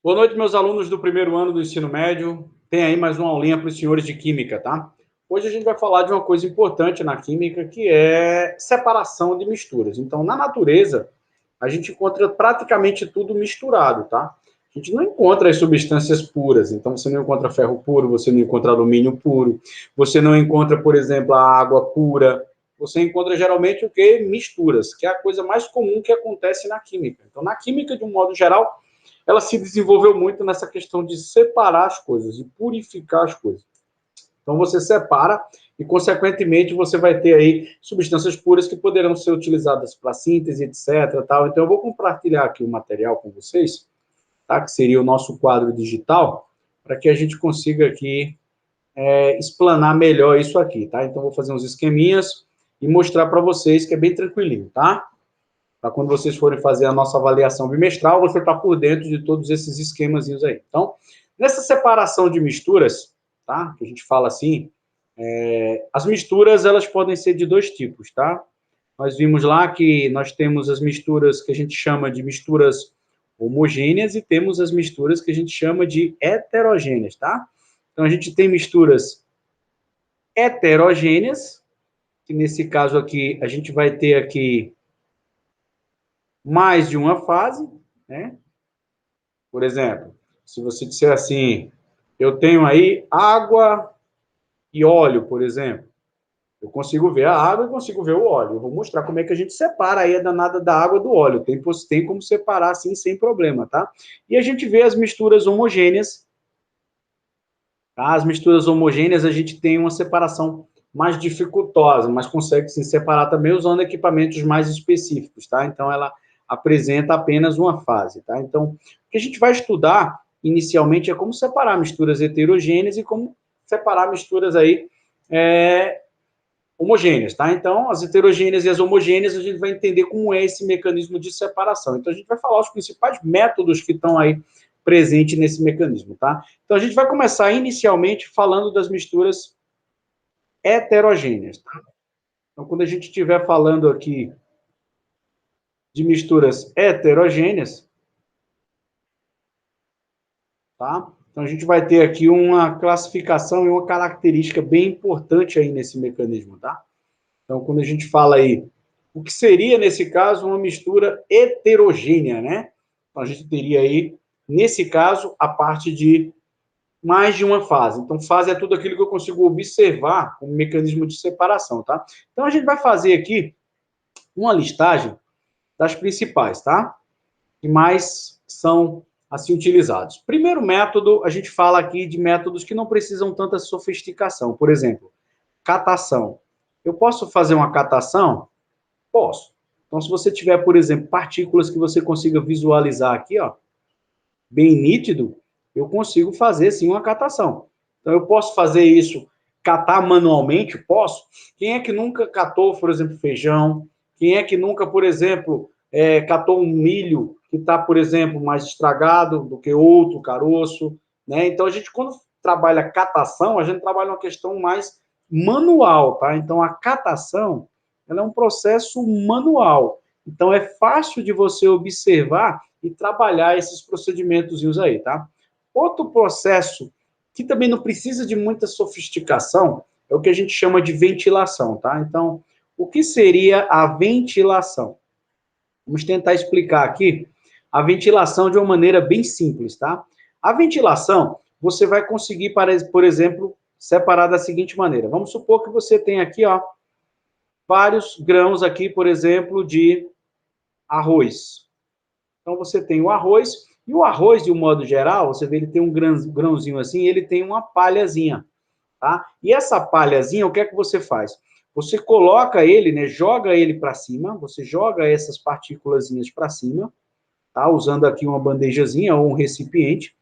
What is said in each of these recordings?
Boa noite, meus alunos do primeiro ano do ensino médio. Tem aí mais uma aulinha para os senhores de química, tá? Hoje a gente vai falar de uma coisa importante na química, que é separação de misturas. Então, na natureza, a gente encontra praticamente tudo misturado, tá? A gente não encontra as substâncias puras. Então, você não encontra ferro puro, você não encontra alumínio puro, você não encontra, por exemplo, a água pura. Você encontra geralmente o quê? Misturas, que é a coisa mais comum que acontece na química. Então, na química, de um modo geral, ela se desenvolveu muito nessa questão de separar as coisas, de purificar as coisas. Então você separa e, consequentemente, você vai ter aí substâncias puras que poderão ser utilizadas para síntese, etc. Tal. Então eu vou compartilhar aqui o material com vocês, tá? Que seria o nosso quadro digital, para que a gente consiga aqui explanar melhor isso aqui, tá? Então eu vou fazer uns esqueminhas e mostrar para vocês que é bem tranquilinho, tá? Para quando vocês forem fazer a nossa avaliação bimestral, você está por dentro de todos esses esquemazinhos aí. Então, nessa separação de misturas, tá? Que a gente fala assim, as misturas, elas podem ser de dois tipos, tá? Nós vimos lá que nós temos as misturas que a gente chama de misturas homogêneas e temos as misturas que a gente chama de heterogêneas, tá? Então, a gente tem misturas heterogêneas, que nesse caso aqui, a gente vai ter aqui mais de uma fase, né? Por exemplo, se você disser assim, eu tenho aí água e óleo, por exemplo. Eu consigo ver a água e consigo ver o óleo. Eu vou mostrar como é que a gente separa aí a danada da água do óleo. Tem como separar assim sem problema, tá? E a gente vê as misturas homogêneas. Tá? As misturas homogêneas a gente tem uma separação mais dificultosa, mas consegue se separar também usando equipamentos mais específicos, tá? Então ela apresenta apenas uma fase, tá? Então, o que a gente vai estudar inicialmente é como separar misturas heterogêneas e como separar misturas aí homogêneas, tá? Então, as heterogêneas e as homogêneas, a gente vai entender como é esse mecanismo de separação. Então, a gente vai falar os principais métodos que estão aí presentes nesse mecanismo, tá? Então, a gente vai começar inicialmente falando das misturas heterogêneas, tá? Então, quando a gente estiver falando aqui de misturas heterogêneas, tá? Então, a gente vai ter aqui uma classificação e uma característica bem importante aí nesse mecanismo, tá? Então, quando a gente fala aí, o que seria, nesse caso, uma mistura heterogênea, né? Então, a gente teria aí, nesse caso, a parte de mais de uma fase. Então, fase é tudo aquilo que eu consigo observar como mecanismo de separação, tá? Então, a gente vai fazer aqui uma listagem das principais, tá? Que mais são assim utilizados. Primeiro método, a gente fala aqui de métodos que não precisam tanta sofisticação. Por exemplo, catação. Eu posso fazer uma catação? Posso. Então, se você tiver, por exemplo, partículas que você consiga visualizar aqui, ó, bem nítido, eu consigo fazer, sim, uma catação. Então, eu posso fazer isso, catar manualmente? Posso. Quem é que nunca catou, por exemplo, feijão? Quem é que nunca, por exemplo, catou um milho que está, por exemplo, mais estragado do que outro caroço? Né? Então, a gente, quando trabalha catação, a gente trabalha uma questão mais manual, tá? Então, a catação, ela é um processo manual. Então, é fácil de você observar e trabalhar esses procedimentos aí, tá? Outro processo que também não precisa de muita sofisticação é o que a gente chama de ventilação, tá? Então, o que seria a ventilação? Vamos tentar explicar aqui a ventilação de uma maneira bem simples, tá? A ventilação, você vai conseguir, por exemplo, separar da seguinte maneira. Vamos supor que você tem aqui, ó, vários grãos aqui, por exemplo, de arroz. Então, você tem o arroz, e o arroz, de um modo geral, você vê ele tem um grãozinho assim, ele tem uma palhazinha, tá? E essa palhazinha, o que é que você faz? Você coloca ele, né, joga ele para cima, você joga essas partículazinhas para cima, tá? Usando aqui uma bandejazinha ou um recipiente,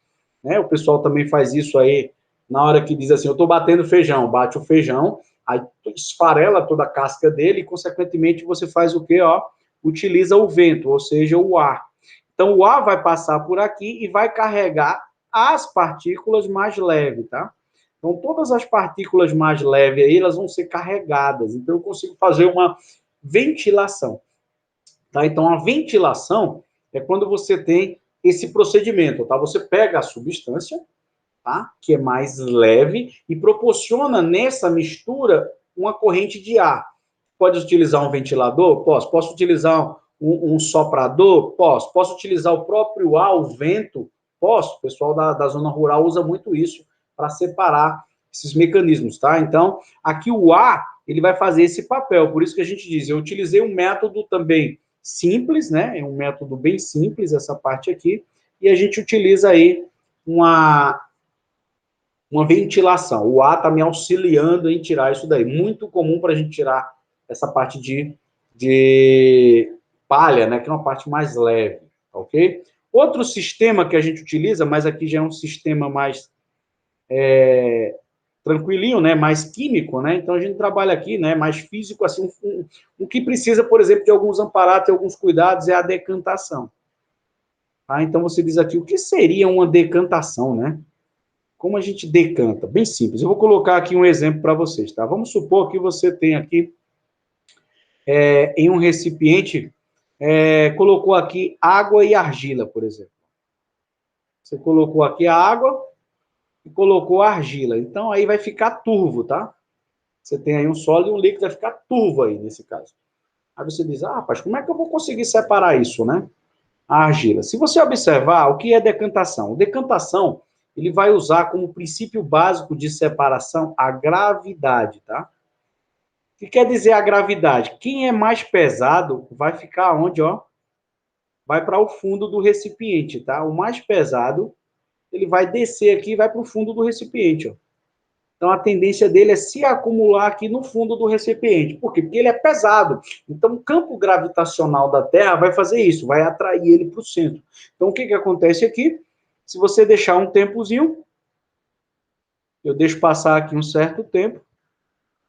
né? O pessoal também faz isso aí na hora que diz assim, eu estou batendo feijão, bate o feijão, aí esfarela toda a casca dele e, consequentemente, você faz o quê? Ó, utiliza o vento, ou seja, o ar. Então, o ar vai passar por aqui e vai carregar as partículas mais leves, tá? Então, todas as partículas mais leves aí, elas vão ser carregadas. Então, eu consigo fazer uma ventilação, tá? Então, a ventilação é quando você tem esse procedimento, tá? Você pega a substância, tá? Que é mais leve e proporciona nessa mistura uma corrente de ar. Pode utilizar um ventilador? Posso. Posso utilizar um soprador? Posso. Posso utilizar o próprio ar, o vento? Posso. O pessoal da zona rural usa muito isso para separar esses mecanismos, tá? Então, aqui o ar, ele vai fazer esse papel. Por isso que a gente diz, eu utilizei um método também simples, né? É um método bem simples, essa parte aqui, e a gente utiliza aí uma ventilação. O ar está me auxiliando em tirar isso daí. Muito comum para a gente tirar essa parte de palha, né? Que é uma parte mais leve, ok? Outro sistema que a gente utiliza, mas aqui já é um sistema mais tranquilinho, né? Mais químico, né? Então a gente trabalha aqui, né? Mais físico, assim, o que precisa, por exemplo, de alguns amparatos e alguns cuidados é a decantação. Tá? Então você diz aqui, o que seria uma decantação, né? Como a gente decanta? Bem simples. Eu vou colocar aqui um exemplo para vocês, tá? Vamos supor que você tem aqui, em um recipiente, colocou aqui água e argila, por exemplo. Você colocou aqui a água e colocou a argila. Então, aí vai ficar turvo, tá? Você tem aí um sólido e um líquido, vai ficar turvo aí, nesse caso. Aí você diz, rapaz, como é que eu vou conseguir separar isso, né? A argila. Se você observar, o que é decantação? Decantação, ele vai usar como princípio básico de separação a gravidade, tá? O que quer dizer a gravidade? Quem é mais pesado vai ficar onde, ó? Vai para o fundo do recipiente, tá? O mais pesado, ele vai descer aqui e vai para o fundo do recipiente, ó. Então, a tendência dele é se acumular aqui no fundo do recipiente. Por quê? Porque ele é pesado. Então, o campo gravitacional da Terra vai fazer isso, vai atrair ele para o centro. Então, o que acontece aqui? Se você deixar um tempozinho, eu deixo passar aqui um certo tempo,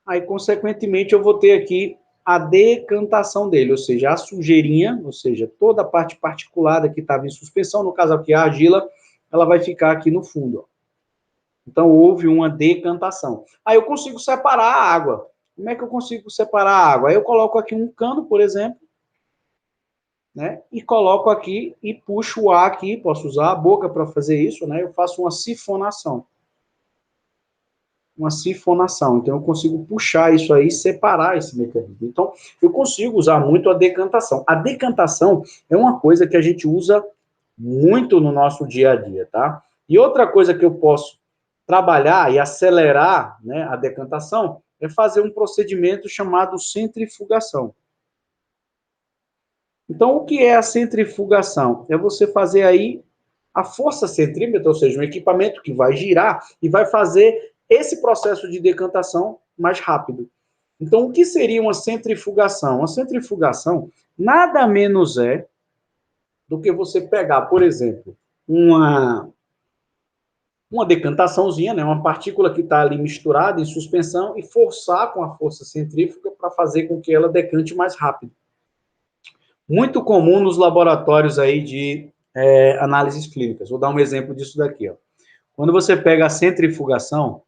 aí, consequentemente, eu vou ter aqui a decantação dele, ou seja, a sujeirinha, ou seja, toda a parte particulada que estava em suspensão, no caso aqui a argila, ela vai ficar aqui no fundo, ó. Então, houve uma decantação. Aí eu consigo separar a água. Como é que eu consigo separar a água? Aí eu coloco aqui um cano, por exemplo, né? E coloco aqui e puxo o ar aqui. Posso usar a boca para fazer isso, né? Eu faço uma sifonação. Uma sifonação. Então, eu consigo puxar isso aí, separar esse mecanismo. Então, eu consigo usar muito a decantação. A decantação é uma coisa que a gente usa muito no nosso dia a dia, tá? E outra coisa que eu posso trabalhar e acelerar, né, a decantação é fazer um procedimento chamado centrifugação. Então, o que é a centrifugação? É você fazer aí a força centrímeta, ou seja, um equipamento que vai girar e vai fazer esse processo de decantação mais rápido. Então, o que seria uma centrifugação? Uma centrifugação nada menos é do que você pegar, por exemplo, uma decantaçãozinha, né, uma partícula que está ali misturada em suspensão e forçar com a força centrífuga para fazer com que ela decante mais rápido. Muito comum nos laboratórios aí de análises clínicas. Vou dar um exemplo disso daqui, ó. Quando você pega a centrifugação,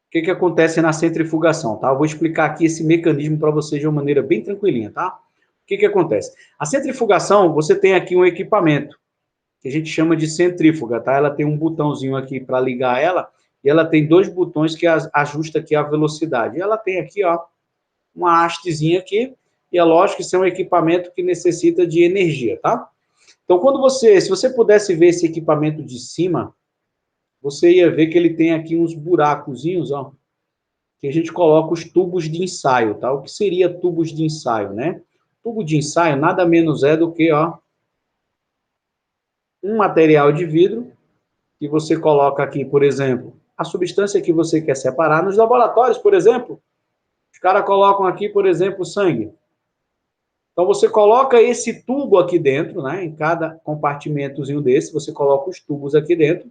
o que acontece na centrifugação, tá? Eu vou explicar aqui esse mecanismo para vocês de uma maneira bem tranquilinha, tá? O que acontece? A centrifugação, você tem aqui um equipamento que a gente chama de centrífuga, tá? Ela tem um botãozinho aqui para ligar ela e ela tem dois botões que ajusta aqui a velocidade. E ela tem aqui, ó, uma hastezinha aqui e é lógico que isso é um equipamento que necessita de energia, tá? Então, se você pudesse ver esse equipamento de cima, você ia ver que ele tem aqui uns buracozinhos, ó, que a gente coloca os tubos de ensaio, tá? O que seria tubos de ensaio, né? Tubo de ensaio nada menos é do que, ó, um material de vidro que você coloca aqui, por exemplo, a substância que você quer separar. Nos laboratórios, por exemplo, os caras colocam aqui, por exemplo, sangue. Então, você coloca esse tubo aqui dentro, né? Em cada compartimentozinho desse, você coloca os tubos aqui dentro.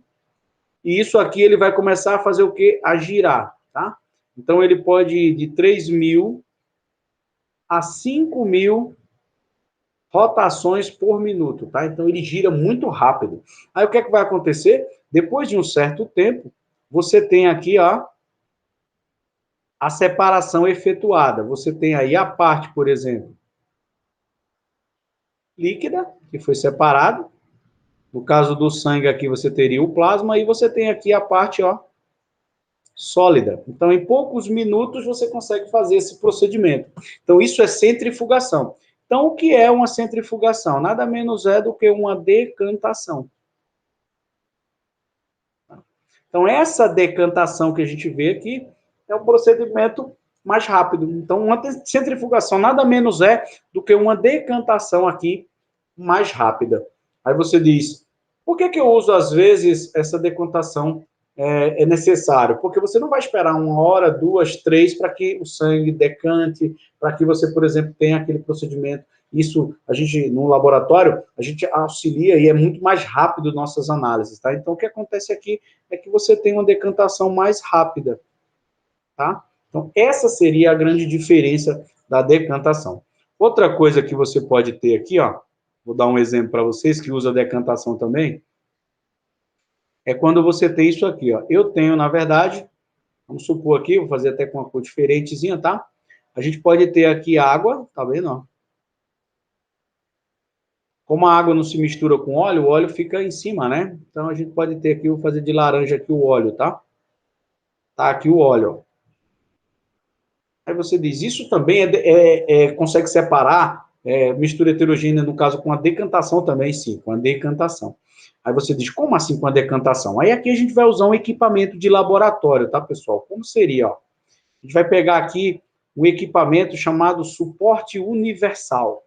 E isso aqui, ele vai começar a fazer o quê? A girar, tá? Então, ele pode ir de 3.000 a 5.000 rotações por minuto, tá? Então, ele gira muito rápido. Aí, o que é que vai acontecer? Depois de um certo tempo, você tem aqui, ó, a separação efetuada. Você tem aí a parte, por exemplo, líquida, que foi separado. No caso do sangue aqui, você teria o plasma, e você tem aqui a parte, ó, sólida. Então, em poucos minutos, você consegue fazer esse procedimento. Então, isso é centrifugação. Então, o que é uma centrifugação? Nada menos é do que uma decantação. Então, essa decantação que a gente vê aqui é um procedimento mais rápido. Então, uma centrifugação nada menos é do que uma decantação aqui mais rápida. Aí você diz, por que eu uso, às vezes, essa decantação é necessário? Porque você não vai esperar 1 hora, 2, 3, para que o sangue decante, para que você, por exemplo, tenha aquele procedimento. Isso, a gente, no laboratório, a gente auxilia e é muito mais rápido nossas análises, tá? Então, o que acontece aqui é que você tem uma decantação mais rápida, tá? Então, essa seria a grande diferença da decantação. Outra coisa que você pode ter aqui, ó, vou dar um exemplo para vocês que usa decantação também, é quando você tem isso aqui, ó. Eu tenho, na verdade, vamos supor aqui, vou fazer até com uma cor diferentezinha, tá? A gente pode ter aqui água, tá vendo, ó? Como a água não se mistura com óleo, o óleo fica em cima, né? Então, a gente pode ter aqui, vou fazer de laranja aqui o óleo, tá? Tá aqui o óleo, ó. Aí você diz, isso também consegue separar mistura heterogênea, no caso, com a decantação também, sim, com a decantação. Aí você diz, como assim com a decantação? Aí aqui a gente vai usar um equipamento de laboratório, tá, pessoal? Como seria, ó? A gente vai pegar aqui um equipamento chamado suporte universal,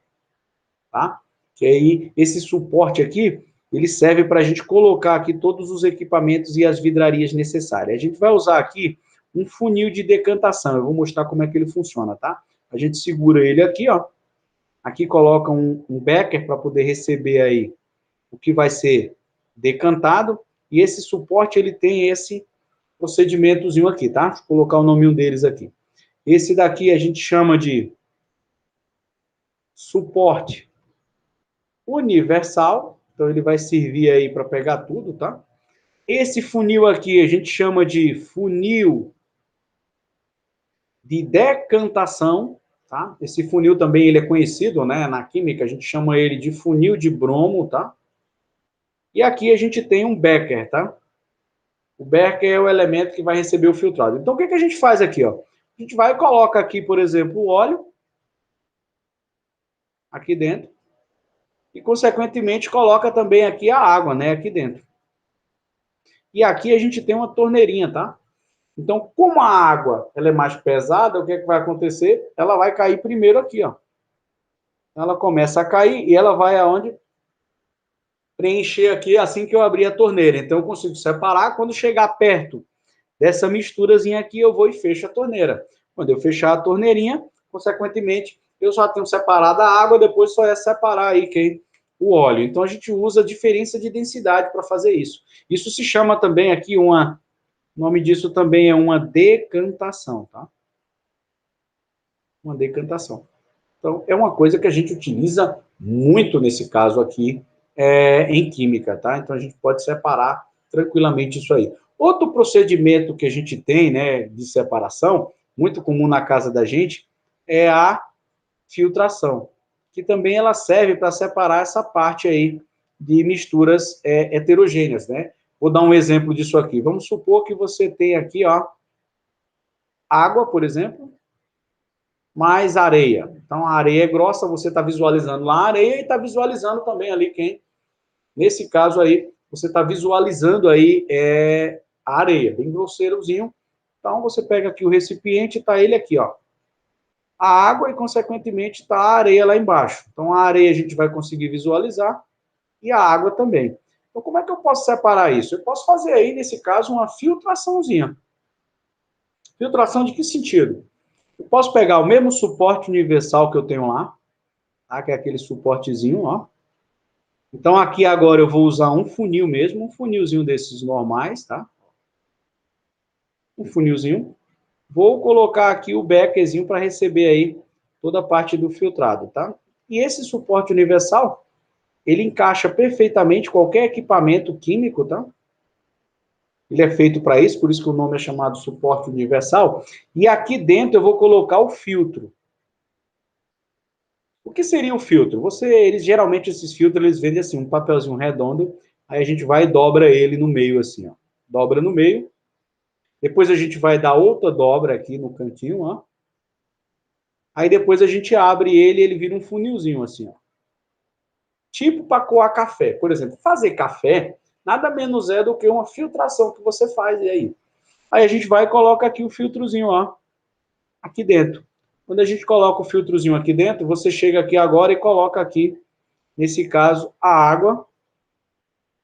tá? Que aí, esse suporte aqui, ele serve para a gente colocar aqui todos os equipamentos e as vidrarias necessárias. A gente vai usar aqui um funil de decantação. Eu vou mostrar como é que ele funciona, tá? A gente segura ele aqui, ó. Aqui coloca um becker para poder receber aí o que vai ser decantado. E esse suporte, ele tem esse procedimentozinho aqui, tá? Deixa eu colocar o nominho deles aqui. Esse daqui a gente chama de suporte universal. Então, ele vai servir aí para pegar tudo, tá? Esse funil aqui a gente chama de funil de decantação, tá? Esse funil também ele é conhecido, né, na química, a gente chama ele de funil de bromo, tá? E aqui a gente tem um becker, tá? O becker é o elemento que vai receber o filtrado. Então, o que a gente faz aqui, ó? A gente vai e coloca aqui, por exemplo, o óleo, aqui dentro, e, consequentemente, coloca também aqui a água, né, aqui dentro. E aqui a gente tem uma torneirinha, tá? Então, como a água ela é mais pesada, o que é que vai acontecer? Ela vai cair primeiro aqui, ó. Ela começa a cair e ela vai aonde? Preencher aqui assim que eu abrir a torneira. Então, eu consigo separar. Quando chegar perto dessa misturazinha aqui, eu vou e fecho a torneira. Quando eu fechar a torneirinha, consequentemente, eu já tenho separado a água, depois só é separar aí o óleo. Então, a gente usa a diferença de densidade para fazer isso. Isso se chama também aqui o nome disso também é uma decantação, tá? Uma decantação. Então, é uma coisa que a gente utiliza muito nesse caso aqui em química, tá? Então, a gente pode separar tranquilamente isso aí. Outro procedimento que a gente tem, né, de separação, muito comum na casa da gente, é a filtração, que também ela serve para separar essa parte aí de misturas heterogêneas, né? Vou dar um exemplo disso aqui. Vamos supor que você tem aqui, ó, água, por exemplo, mais areia. Então, a areia é grossa, você está visualizando lá a areia e está visualizando também ali nesse caso aí, você está visualizando aí a areia, bem grosseirozinho. Então, você pega aqui o recipiente e está ele aqui, ó. A água e, consequentemente, está a areia lá embaixo. Então, a areia a gente vai conseguir visualizar e a água também. Então, como é que eu posso separar isso? Eu posso fazer aí, nesse caso, uma filtraçãozinha. Filtração de que sentido? Eu posso pegar o mesmo suporte universal que eu tenho lá, tá? Que é aquele suportezinho, ó. Então, aqui agora eu vou usar um funil mesmo, um funilzinho desses normais, tá? Um funilzinho. Vou colocar aqui o beckerzinho para receber aí toda a parte do filtrado, tá? E esse suporte universal, ele encaixa perfeitamente qualquer equipamento químico, tá? Ele é feito para isso, por isso que o nome é chamado suporte universal. E aqui dentro eu vou colocar o filtro. O que seria o filtro? Eles geralmente, esses filtros, eles vendem assim, um papelzinho redondo, aí a gente vai e dobra ele no meio, assim, ó. Dobra no meio. Depois a gente vai dar outra dobra aqui no cantinho, ó. Aí depois a gente abre ele e ele vira um funilzinho, assim, ó. Tipo para coar café. Por exemplo, fazer café nada menos é do que uma filtração que você faz aí. Aí a gente vai e coloca aqui o filtrozinho, ó, aqui dentro. Quando a gente coloca o filtrozinho aqui dentro, você chega aqui agora e coloca aqui, nesse caso, a água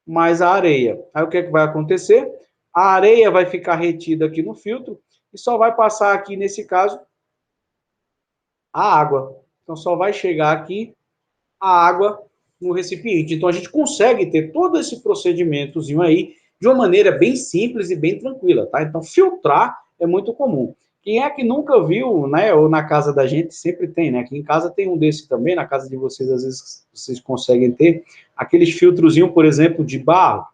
mais a areia. Aí o que é que vai acontecer? A areia vai ficar retida aqui no filtro e só vai passar aqui, nesse caso, a água. Então só vai chegar aqui a água no recipiente. Então a gente consegue ter todo esse procedimentozinho aí de uma maneira bem simples e bem tranquila, tá? Então filtrar é muito comum. Quem é que nunca viu, né, ou na casa da gente sempre tem, né? Aqui em casa tem um desse também, na casa de vocês às vezes vocês conseguem ter aqueles filtrozinhos, por exemplo, de barro.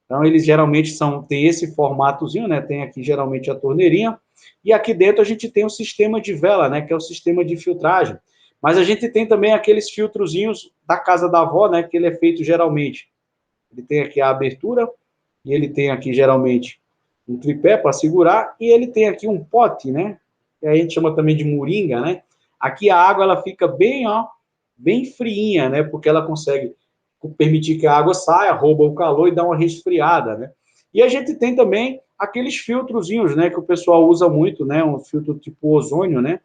Então eles geralmente tem esse formatozinho, né? Tem aqui geralmente a torneirinha e aqui dentro a gente tem o sistema de vela, né, que é o sistema de filtragem. Mas a gente tem também aqueles filtrozinhos da casa da avó, né, que ele é feito geralmente. Ele tem aqui a abertura, e ele tem aqui geralmente um tripé para segurar, e ele tem aqui um pote, né, que a gente chama também de moringa, né. Aqui a água ela fica bem, ó, bem friinha, né, porque ela consegue permitir que a água saia, rouba o calor e dá uma resfriada, né. E a gente tem também aqueles filtrozinhos, né, que o pessoal usa muito, né, um filtro tipo ozônio, né,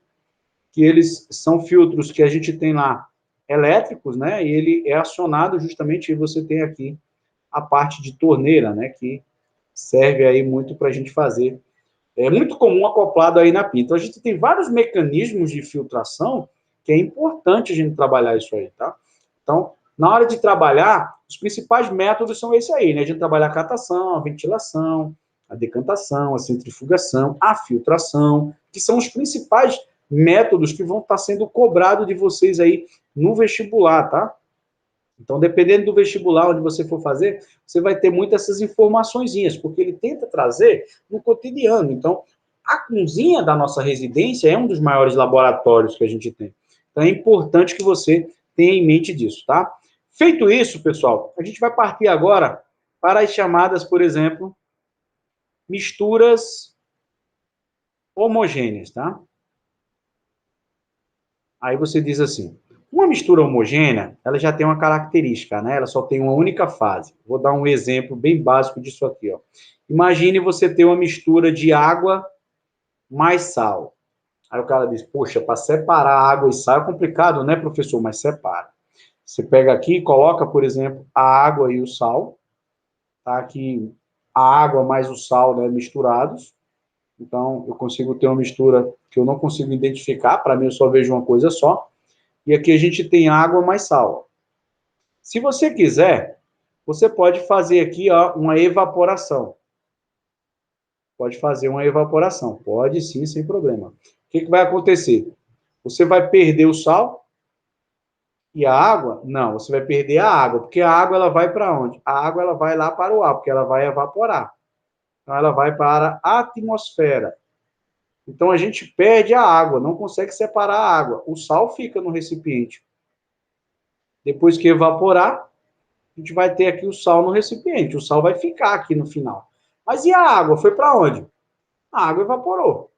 que eles são filtros que a gente tem lá elétricos, né? E ele é acionado justamente, e você tem aqui a parte de torneira, né? Que serve aí muito para a gente fazer. É muito comum acoplado aí na pia. Então, a gente tem vários mecanismos de filtração que é importante a gente trabalhar isso aí, tá? Então, na hora de trabalhar, os principais métodos são esse aí, né? A gente trabalha a catação, a ventilação, a decantação, a centrifugação, a filtração, que são os principais métodos que vão estar sendo cobrados de vocês aí no vestibular, tá? Então, dependendo do vestibular onde você for fazer, você vai ter muitas essas informaçõezinhas, porque ele tenta trazer no cotidiano. Então, a cozinha da nossa residência é um dos maiores laboratórios que a gente tem. Então, é importante que você tenha em mente disso, tá? Feito isso, pessoal, a gente vai partir agora para as chamadas, por exemplo, misturas homogêneas, tá? Aí você diz assim, uma mistura homogênea, ela já tem uma característica, né? Ela só tem uma única fase. Vou dar um exemplo bem básico disso aqui, ó. Imagine você ter uma mistura de água mais sal. Aí o cara diz, poxa, para separar água e sal é complicado, né, professor? Mas separa. Você pega aqui e coloca, por exemplo, a água e o sal, tá? Aqui a água mais o sal, né, misturados. Então, eu consigo ter uma mistura que eu não consigo identificar, para mim eu só vejo uma coisa só. E aqui a gente tem água mais sal. Se você quiser, você pode fazer aqui, ó, uma evaporação. Pode fazer uma evaporação. Pode sim, sem problema. O que vai acontecer? Você vai perder o sal e a água? Não, você vai perder a água, porque a água ela vai para onde? A água ela vai lá para o ar, porque ela vai evaporar. Então ela vai para a atmosfera. Então a gente perde a água, não consegue separar a água. O sal fica no recipiente. Depois que evaporar, a gente vai ter aqui o sal no recipiente. O sal vai ficar aqui no final. Mas e a água? Foi para onde? A água evaporou.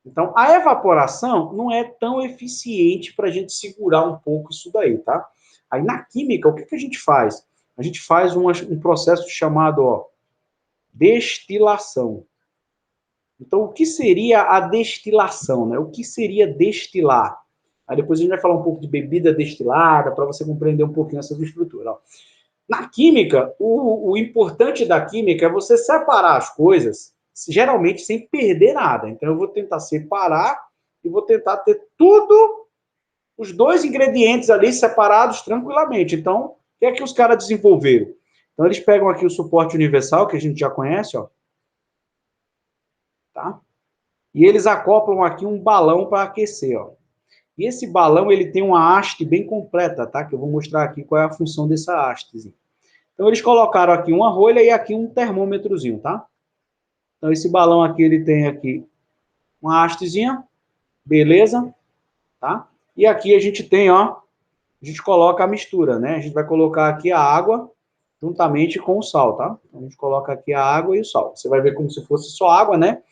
Então, a evaporação não é tão eficiente para a gente segurar um pouco isso daí, tá? Aí, na química, o que a gente faz? A gente faz um processo chamado, ó, destilação. Então, o que seria a destilação, né? O que seria destilar? Aí depois a gente vai falar um pouco de bebida destilada, para você compreender um pouquinho essa estrutura. Ó. Na química, o importante da química é você separar as coisas, geralmente sem perder nada. Então, eu vou tentar separar e vou tentar ter tudo, os dois ingredientes ali separados tranquilamente. Então, o que é que os caras desenvolveram? Então, eles pegam aqui o suporte universal, que a gente já conhece, ó, tá? E eles acoplam aqui um balão para aquecer, ó. E esse balão, ele tem uma haste bem completa, tá? Que eu vou mostrar aqui qual é a função dessa haste. Então, eles colocaram aqui uma rolha e aqui um termômetrozinho, tá? Então, esse balão aqui, ele tem aqui uma hastezinha, beleza, tá? E aqui a gente tem, ó, a gente coloca a mistura, né? A gente vai colocar aqui a água juntamente com o sal, tá? Então, a gente coloca aqui a água e o sal. Você vai ver como se fosse só água, né?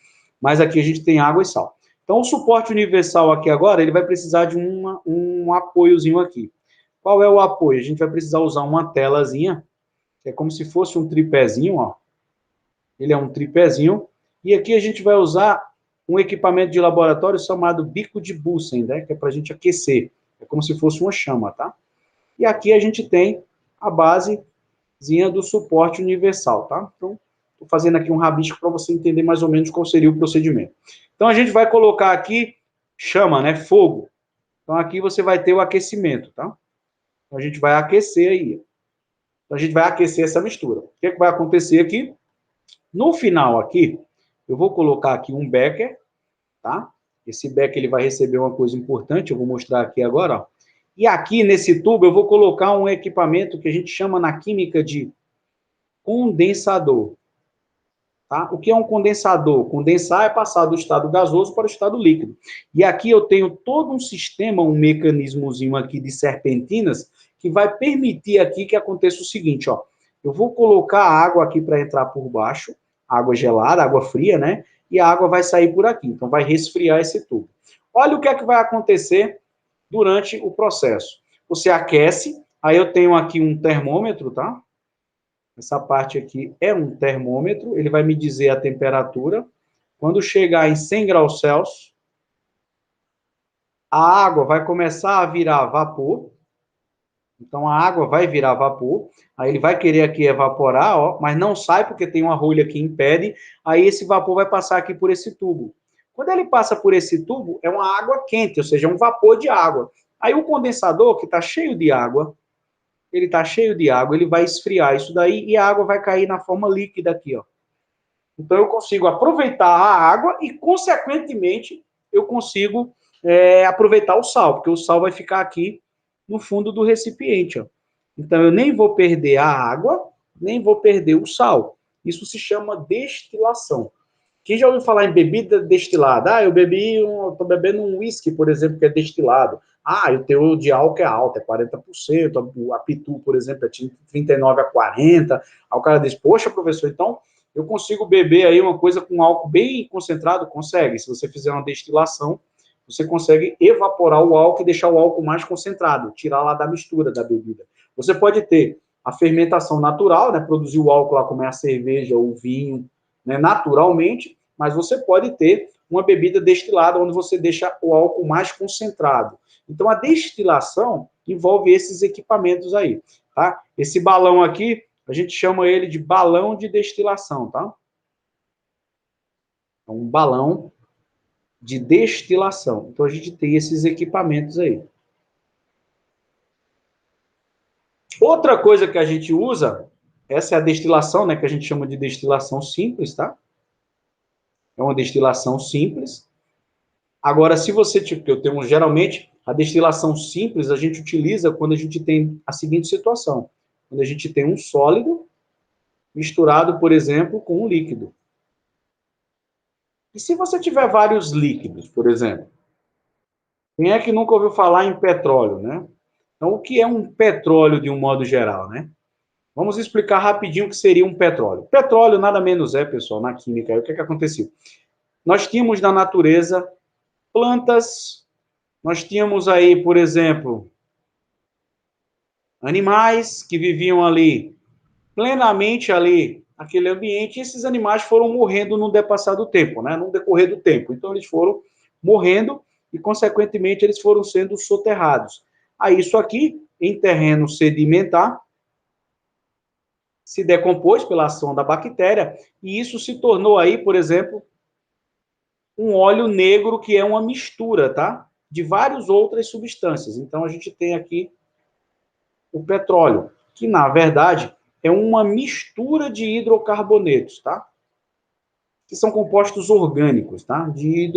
Mas aqui a gente tem água e sal. Então, o suporte universal aqui agora, ele vai precisar de um apoiozinho aqui. Qual é o apoio? A gente vai precisar usar uma telazinha, que é como se fosse um tripézinho, ó. Ele é um tripézinho. E aqui a gente vai usar um equipamento de laboratório chamado bico de Bunsen, né? Que é para a gente aquecer. É como se fosse uma chama, tá? E aqui a gente tem a basezinha do suporte universal, tá? Então, estou fazendo aqui um rabisco para você entender mais ou menos qual seria o procedimento. Então, a gente vai colocar aqui chama, né? Fogo. Então, aqui você vai ter o aquecimento, tá? Então, a gente vai aquecer aí. Então, a gente vai aquecer essa mistura. O que, é que vai acontecer aqui? No final aqui, eu vou colocar aqui um becker, tá? Esse becker ele vai receber uma coisa importante, eu vou mostrar aqui agora, ó. E aqui nesse tubo eu vou colocar um equipamento que a gente chama na química de condensador. Tá? O que é um condensador? Condensar é passar do estado gasoso para o estado líquido. E aqui eu tenho todo um sistema, um mecanismozinho aqui de serpentinas, que vai permitir aqui que aconteça o seguinte, ó. Eu vou colocar a água aqui para entrar por baixo, água gelada, água fria, né? E a água vai sair por aqui. Então, vai resfriar esse tubo. Olha o que é que vai acontecer durante o processo. Você aquece, aí eu tenho aqui um termômetro, tá? Essa parte aqui é um termômetro, ele vai me dizer a temperatura. Quando chegar em 100 graus Celsius, a água vai começar a virar vapor. Então, a água vai virar vapor. Aí ele vai querer aqui evaporar, ó, mas não sai porque tem uma rolha que impede. Aí esse vapor vai passar aqui por esse tubo. Quando ele passa por esse tubo, é uma água quente, ou seja, um vapor de água. Aí o condensador, que está cheio de água, ele está cheio de água, ele vai esfriar isso daí e a água vai cair na forma líquida aqui, ó. Então, eu consigo aproveitar a água e, consequentemente, eu consigo aproveitar o sal, porque o sal vai ficar aqui no fundo do recipiente. Ó. Então, eu nem vou perder a água, nem vou perder o sal. Isso se chama destilação. Quem já ouviu falar em bebida destilada? Ah, estou bebendo um whisky, por exemplo, que é destilado. Ah, o teor de álcool é alto, é 40%, a pitu, por exemplo, é 39 a 40%. Aí o cara diz, poxa, professor, então eu consigo beber aí uma coisa com álcool bem concentrado? Consegue. Se você fizer uma destilação, você consegue evaporar o álcool e deixar o álcool mais concentrado, tirar lá da mistura da bebida. Você pode ter a fermentação natural, né, produzir o álcool lá como é a cerveja ou o vinho, né, naturalmente, mas você pode ter uma bebida destilada onde você deixa o álcool mais concentrado. Então, a destilação envolve esses equipamentos aí, tá? Esse balão aqui, a gente chama ele de balão de destilação, tá? É um balão de destilação. Então, a gente tem esses equipamentos aí. Outra coisa que a gente usa, essa é a destilação, né, que a gente chama de destilação simples, tá? É uma destilação simples. Agora, se você, tipo, eu tenho geralmente a destilação simples a gente utiliza quando a gente tem a seguinte situação: quando a gente tem um sólido misturado, por exemplo, com um líquido. E se você tiver vários líquidos, por exemplo? Quem é que nunca ouviu falar em petróleo, né? Então, o que é um petróleo de um modo geral, né? Vamos explicar rapidinho o que seria um petróleo. Petróleo nada menos é, pessoal, na química. O que é que aconteceu? Nós tínhamos na natureza plantas, nós tínhamos aí, por exemplo, animais que viviam ali plenamente ali naquele ambiente, e esses animais foram morrendo no depassar do tempo, né? No decorrer do tempo. Então eles foram morrendo e consequentemente eles foram sendo soterrados. Aí isso aqui em terreno sedimentar se decompôs pela ação da bactéria e isso se tornou aí, por exemplo, um óleo negro que é uma mistura, tá? De várias outras substâncias. Então a gente tem aqui o petróleo, que na verdade é uma mistura de hidrocarbonetos, tá? Que são compostos orgânicos, tá? De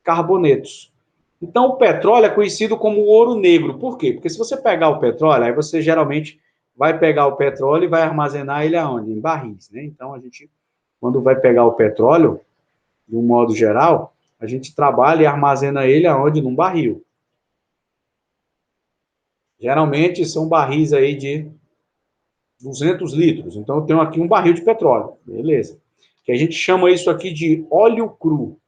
hidrocarbonetos. Então, o petróleo é conhecido como ouro negro. Por quê? Porque se você pegar o petróleo, aí você geralmente vai pegar o petróleo e vai armazenar ele aonde? Em barris, né? Então, a gente, quando vai pegar o petróleo, de um modo geral, a gente trabalha e armazena ele aonde? Num barril. Geralmente são barris aí de 200 litros. Então, eu tenho aqui um barril de petróleo. Beleza. Que a gente chama isso aqui de óleo cru.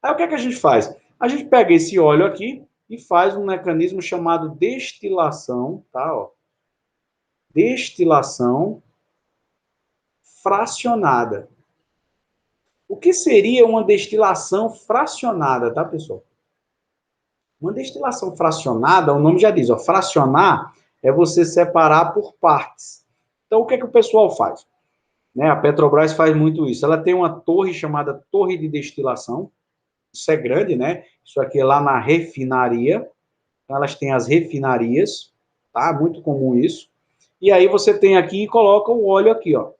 Aí, o que é que a gente faz? A gente pega esse óleo aqui e faz um mecanismo chamado destilação, tá? Ó. Destilação fracionada. O que seria uma destilação fracionada, tá, pessoal? Uma destilação fracionada, o nome já diz, ó, fracionar é você separar por partes. Então, o que é que o pessoal faz? Né, a Petrobras faz muito isso. Ela tem uma torre chamada torre de destilação. Isso é grande, né? Isso aqui é lá na refinaria. Então, elas têm as refinarias, tá? Muito comum isso. E aí você tem aqui e coloca o óleo aqui, ó.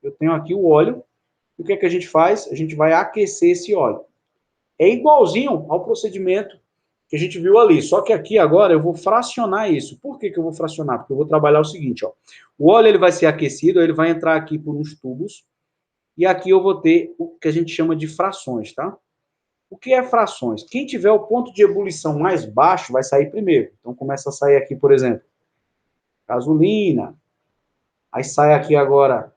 Eu tenho aqui o óleo. O que é que a gente faz? A gente vai aquecer esse óleo. É igualzinho ao procedimento que a gente viu ali, só que aqui agora eu vou fracionar isso. Por que eu vou fracionar? Porque eu vou trabalhar o seguinte, ó. O óleo ele vai ser aquecido, ele vai entrar aqui por uns tubos, e aqui eu vou ter o que a gente chama de frações, tá? O que é frações? Quem tiver o ponto de ebulição mais baixo vai sair primeiro. Então começa a sair aqui, por exemplo, gasolina. Aí sai aqui agora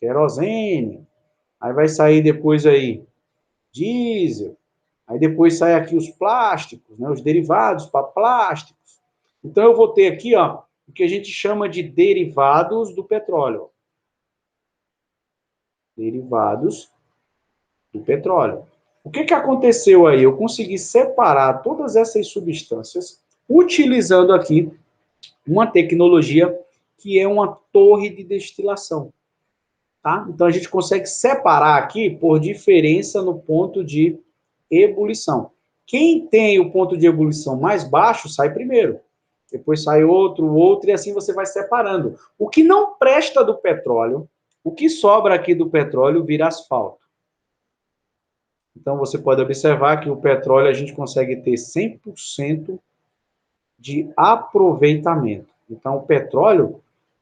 querosene. Aí vai sair depois aí diesel. Aí depois sai aqui os plásticos, né, os derivados para plásticos. Então eu vou ter aqui, ó, o que a gente chama de derivados do petróleo. Derivados do petróleo. O que aconteceu aí? Eu consegui separar todas essas substâncias utilizando aqui uma tecnologia que é uma torre de destilação. Tá? Então a gente consegue separar aqui por diferença no ponto de ebulição. Quem tem o ponto de ebulição mais baixo sai primeiro. Depois sai outro, e assim você vai separando. O que não presta do petróleo, o que sobra aqui do petróleo vira asfalto. Então, você pode observar que o petróleo a gente consegue ter 100% de aproveitamento. Então, o petróleo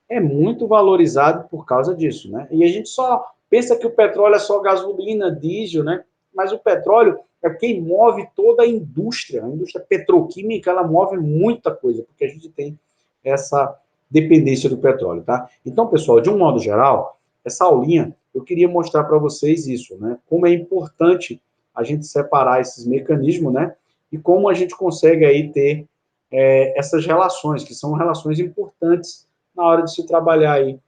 é muito valorizado por causa disso, né? E a gente só pensa que o petróleo é só gasolina, diesel, né? Mas o petróleo é quem move toda a indústria petroquímica, ela move muita coisa, porque a gente tem essa dependência do petróleo, tá? Então, pessoal, de um modo geral, essa aulinha, eu queria mostrar para vocês isso, né? Como é importante a gente separar esses mecanismos, né? E como a gente consegue aí ter essas relações, que são relações importantes na hora de se trabalhar aí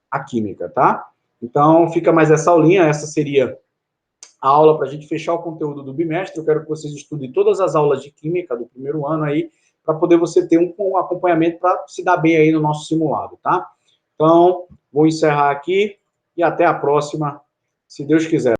a química, tá? Então, fica mais essa aulinha, essa seria a aula para a gente fechar o conteúdo do bimestre. Eu quero que vocês estudem todas as aulas de química do primeiro ano aí, para poder você ter um acompanhamento para se dar bem aí no nosso simulado, tá? Então, vou encerrar aqui e até a próxima, se Deus quiser.